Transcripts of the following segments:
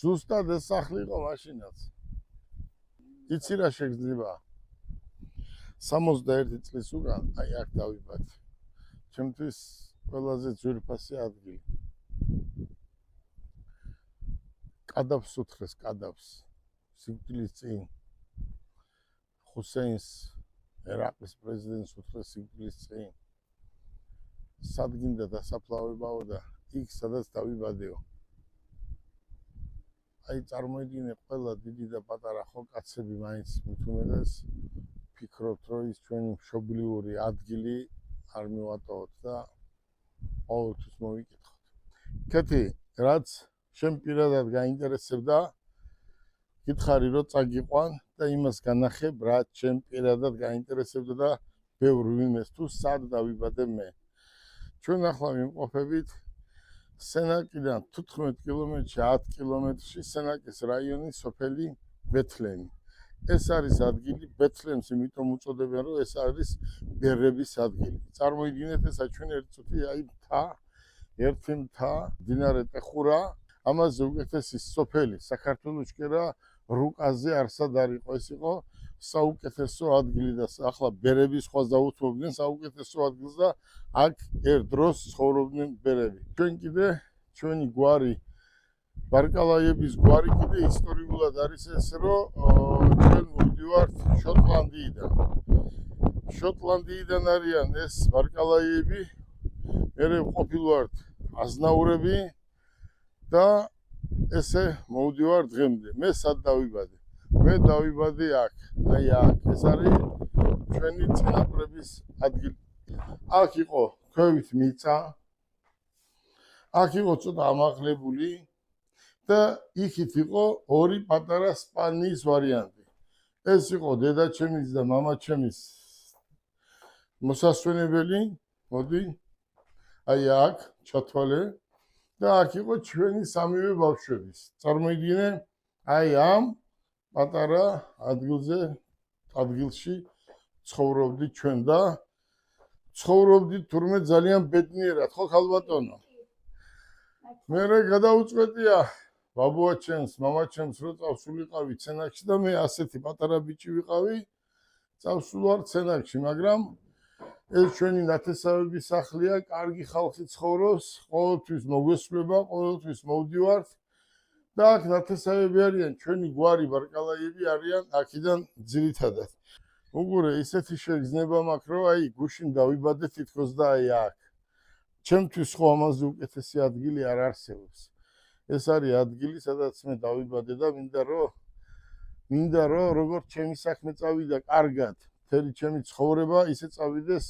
ზუსტად ეს სახლი იყო მაშინაც. იცი რა შეგრძნება? 61 წლის უკან აი აქ დავიბადე. ჩემთვის ყველაზე ძვირფასი ადგილი. კადავს უთხრეს, კადავს. სიკვდილის წინ ხუსეინს ერაყის პრეზიდენტს უთხრეს სიკვდილის წინ. სადგინდა დასაფლავებაო და იქ სადაც დავიბადეო. აი წარმოიდგინე ყველა დიდი და პატარა ხო კაცები მაინც მithumedes ფიქრობთ რომ ის ჩვენი მშობლიური ადგილი არ მივატოვოთ და ყოველთვის მოვიკითხოთ. კეთი, რაც შენ პირადად გაინტერესებდა, გითხარი რომ წაგიყვან და იმას განახებ, რაც შენ პირადად გაინტერესებდა და ბევრ ვინმეს თუ სად დავიბადე მე. ჩვენ ახლა ვიმყოფებით სენაკიდან 15 კილომეტრში 10 კილომეტრში სენაკის რაიონის სოფელი ბეთლემი. ეს არის ადგილი ბეთლემს იმიტომ უწოდებენ რომ ეს არის ბერების ადგილი. წარმოიდგინეთ ესა ჩვენ ერთ წუთი აი ერთი მთა მდინარე ტეხურა ამაზე უკეთესი სოფელი საქართველოს კერა რუკაზე არსად არ იყო ეს იყო საუკეთესო ადგილი და ახლა ბერები სხვა დაუთმობდნენ საუკეთესო ადგილს და აქ ერთ დროს ცხოვრობდნენ ბერები. ჩვენ კიდე ჩვენი გვარი ბარკალაიების გვარი კიდე ისტორიულად არის ეს რომ ჩვენ მოვდივართ შოტლანდიიდან არიან ეს ბარკალაიები მე ყოფილვართ აზნაურები და ესე მოვდივარ დღემდე. მე სად დავიბადე? მე დავიბადე აქ. აი აქ. ეს არის ჩვენი წინაპრების ადგილი. აქ იყო ქვევით მიწა. აქ იყო ცოტა ამაღლებული და იქით იყო ორი პატარა სპალნის ვარიანტი. ეს იყო დედაჩემის და მამაჩემის მოსასვენებელი. მოდი. აი აქ ჩათვალე. და აქ იყო ჩვენი სამივე ბავშვების. წარმოიდგინე, აი ამ პატარა ადგილში ცხოვრობდით ჩვენ და ცხოვრობდით თურმე ძალიან ბედნიერად, ხო ხალბატონო? მე გადაუწყვეტია ბაბუაჩემს, მამაჩემს რომ წავსულიყავი ცენაკში და მე ასეთი პატარა ბიჭი ვიყავი, წავსულვარ ცენაკში, მაგრამ ეს ჩვენი ნათესავების სახლია, კარგი ხალხი ცხოვრობს, ყოველთვის მოგვესწრება, ყოველთვის მოვდივართ და აქ ნათესავები არიან, ჩვენი გვარი ბარკალაიები არიან აქედან ძირითადად. უგურე, ისეთი შეგრძნება მაქვს, რომ აი გუშინ დავიბადე თითქოს და აი აქ. ჩემთვის ხო ამაზე უკეთესი ადგილი არ არსებობს. ეს არის ადგილი, სადაც მე დავიბადე და მინდა რომ როგორც ჩემი საქმე წავიდა კარგად, მთელი ჩემი ცხოვრება ისე წავიდეს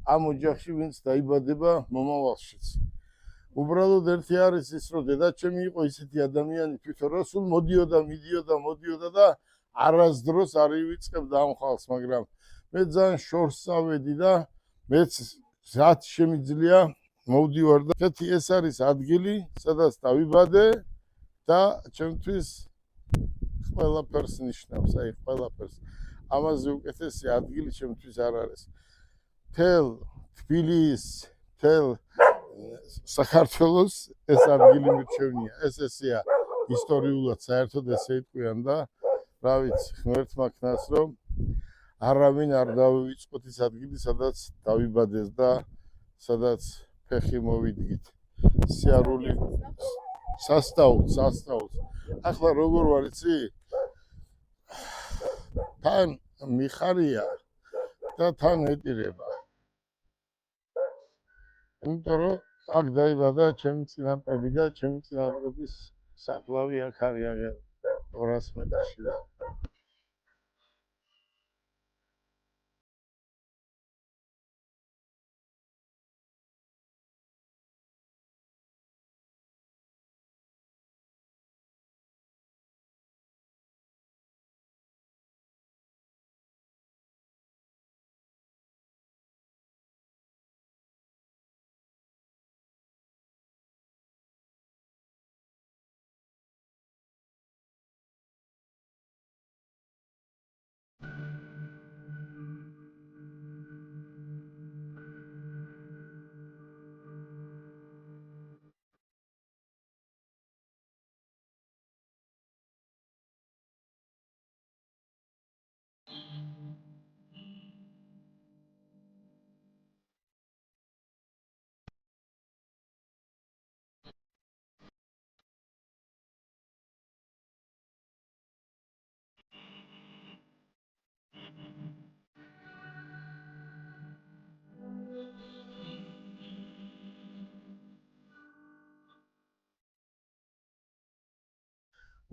ამ ოჯახში, ვინც დაიბადება მომავალშიც. უბრალოდ ერთი არის ის, რომ დედაჩემი იყო ისეთი ადამიანი თვითონ რომ სულ მოდიოდა და არასდროს არ ივიწყებდა ამ ხალხს, მაგრამ მე ძალიან შორს წავედი და მეც რაც შემიძლია მოვდივარ და ეს არის ადგილი, სადაც დავიბადე და ჩემთვის ყველაფერს ნიშნავს, აი ყველაფერს. ამაზე უკეთესი ადგილი ჩემთვის არ არის. მთელ თბილისს, მთელ საქართველოს ეს ადგილი მირჩევნია. ესეა ისტორიულად საერთოდ ესე იტყვიან და რა ვიცი, ღმერთმა ქნას რომ არავინ არ დავივიწყოთ ის ადგილი, სადაც დავიბადეს და სადაც ფეხი მოვიდგით. სიარული სასწაულს. ახლა როგორ ვარ იცი? თან მიხარია და თან ეტირება. იმიტომ რომ აქ დაიბადა ჩემი წინაპრები და ჩემი წინაპრების საფლავი აქ არის 200 მეტრში და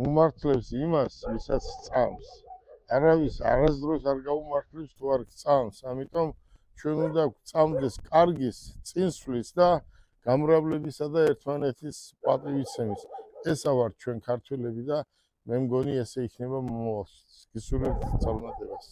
უმართლებს იმას, ვისაც წამს. არავის არასდროს არ გაუმართლებს თუ არ წამს. ამიტომ ჩვენ უნდა გვწამდეს კარგის, წინსვლის და გამრავლებისა და ერთმანეთის პატივისცემის. ესა ვართ ჩვენ ქართველები და მე მგონი ესე იქნება მომავალში. გისურვებთ წარმატებას.